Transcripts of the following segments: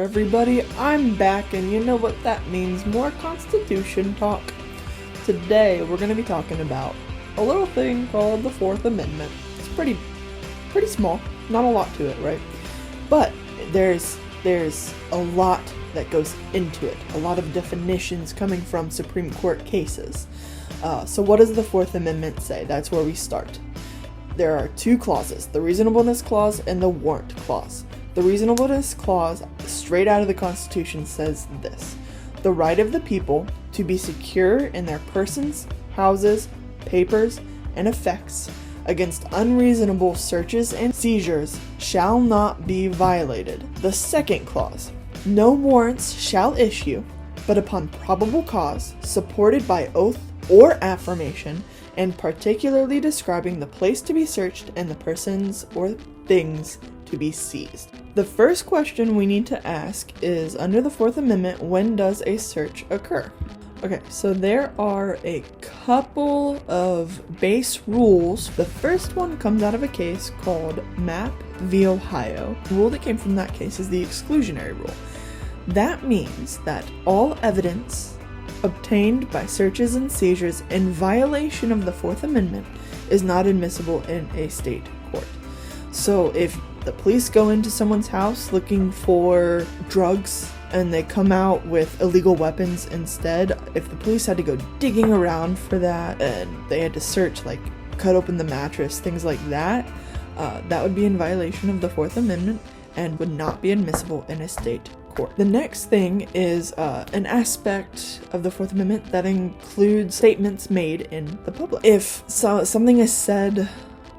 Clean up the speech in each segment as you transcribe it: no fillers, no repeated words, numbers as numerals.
everybody, I'm back, and you know what that means, more Constitution talk. Today we're going to be talking about a little thing called the Fourth Amendment. It's pretty small, not a lot to it, right? But there's a lot that goes into it, a lot of definitions coming from Supreme Court cases. So what does the Fourth Amendment say? That's where we start. There are two clauses, the Reasonableness Clause and the Warrant Clause. The Reasonableness Clause, straight out of the Constitution, says this: the right of the people to be secure in their persons, houses, papers, and effects against unreasonable searches and seizures shall not be violated. The second clause: no warrants shall issue, but upon probable cause, supported by oath or affirmation, and particularly describing the place to be searched and the persons or things to be seized. The first question we need to ask is, under the Fourth Amendment, when does a search occur? Okay, so there are a couple of base rules. The first one comes out of a case called Mapp v. Ohio. The rule that came from that case is the Exclusionary Rule. That means that all evidence obtained by searches and seizures in violation of the Fourth Amendment is not admissible in a state court. So if the police go into someone's house looking for drugs and they come out with illegal weapons instead, if the police had to go digging around for that and they had to search, like cut open the mattress, things like that, that would be in violation of the Fourth Amendment and would not be admissible in a state court. The next thing is an aspect of the Fourth Amendment that includes statements made in the public. If something is said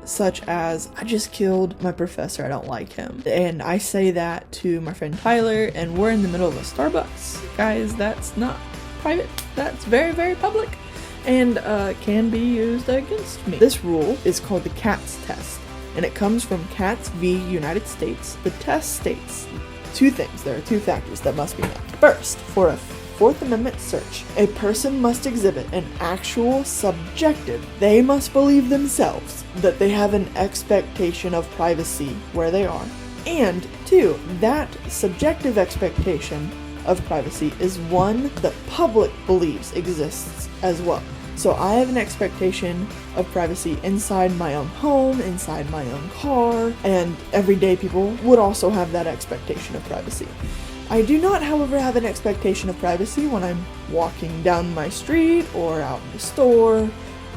such as, I just killed my professor, I don't like him, and I say that to my friend Tyler and we're in the middle of a Starbucks, guys, that's not private, that's very, very public, and can be used against me. This rule is called the Katz test, and it comes from Katz v. United States. The test states two things. There are two factors that must be met. First, for a Fourth Amendment search, a person must exhibit an actual subjective, they must believe themselves that they have an expectation of privacy where they are. And two, that subjective expectation of privacy is one the public believes exists as well. So I have an expectation of privacy inside my own home, inside my own car, and everyday people would also have that expectation of privacy. I do not, however, have an expectation of privacy when I'm walking down my street or out in the store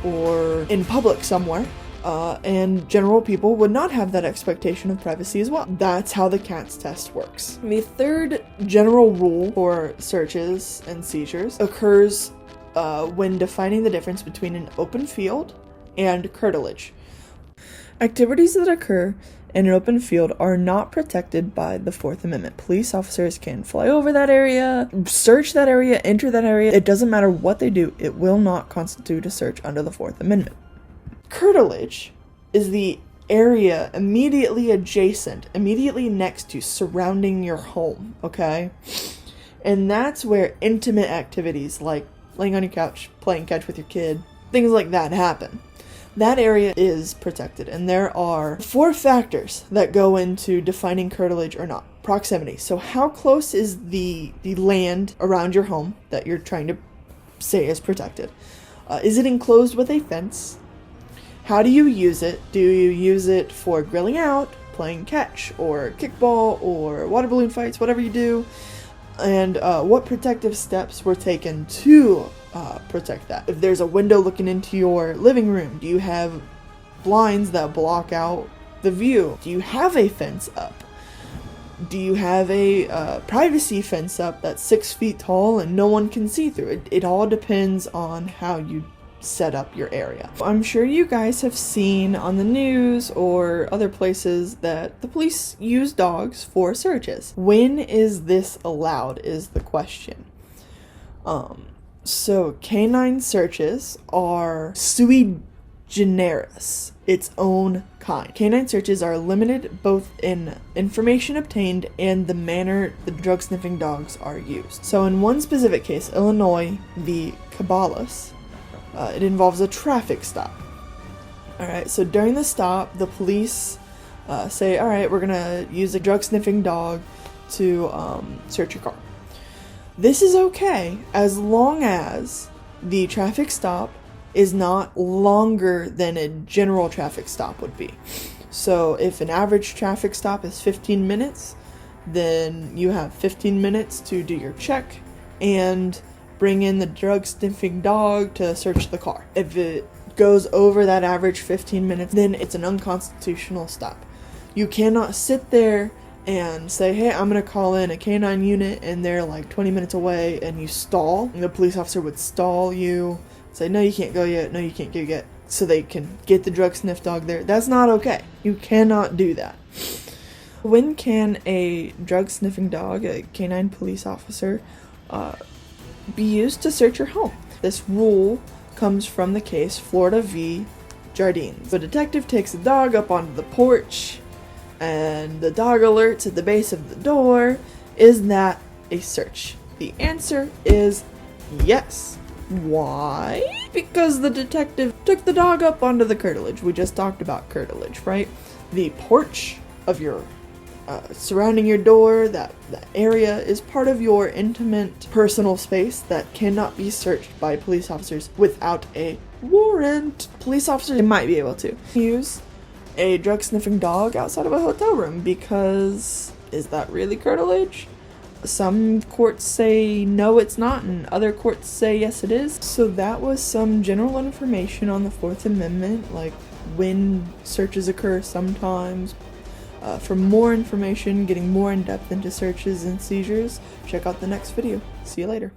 or in public somewhere, and general people would not have that expectation of privacy as well. That's how the Katz test works. The third general rule for searches and seizures occurs when defining the difference between an open field and curtilage. Activities that occur in an open field are not protected by the Fourth Amendment. Police officers can fly over that area, search that area, enter that area. It doesn't matter what they do, it will not constitute a search under the Fourth Amendment. Curtilage is the area immediately adjacent, immediately next to, surrounding your home, okay? And that's where intimate activities like laying on your couch, playing catch with your kid, things like that happen. That area is protected, and there are 4 factors that go into defining curtilage or not. Proximity. So how close is the land around your home that you're trying to say is protected? Is it enclosed with a fence? How do you use it? Do you use it for grilling out, playing catch, or kickball, or water balloon fights, whatever you do? And what protective steps were taken to protect that? If there's a window looking into your living room, do you have blinds that block out the view? Do you have a fence up? Do you have a privacy fence up that's 6 feet tall and no one can see through it? It all depends on how you set up your area. I'm sure you guys have seen on the news or other places that the police use dogs for searches. When is this allowed is the question. So canine searches are sui generis, its own kind. Canine searches are limited both in information obtained and the manner the drug sniffing dogs are used. So in one specific case, Illinois v. Cabales, it involves a traffic stop. Alright, so during the stop, the police say, alright, we're gonna use a drug sniffing dog to search your car. This is okay as long as the traffic stop is not longer than a general traffic stop would be. So if an average traffic stop is 15 minutes, then you have 15 minutes to do your check and bring in the drug sniffing dog to search the car. If it goes over that average 15 minutes, then it's an unconstitutional stop. You cannot sit there and say, hey, I'm gonna call in a canine unit, and they're like 20 minutes away, and you stall. And the police officer would stall you, say, no, you can't go yet, no, you can't go yet, so they can get the drug sniff dog there. That's not okay. You cannot do that. When can a drug sniffing dog, a canine police officer, be used to search your home? This rule comes from the case Florida v. Jardines. The detective takes the dog up onto the porch, and the dog alerts at the base of the door. Is that a search? The answer is yes. Why? Because the detective took the dog up onto the curtilage. We just talked about curtilage, right? The porch of your surrounding your door, that area is part of your intimate personal space that cannot be searched by police officers without a warrant. Police officers might be able to use a drug sniffing dog outside of a hotel room, because is that really curtilage? Some courts say no, it's not, and other courts say yes, it is. So that was some general information on the Fourth Amendment, like when searches occur sometimes. For more information, getting more in depth into searches and seizures, check out the next video. See you later.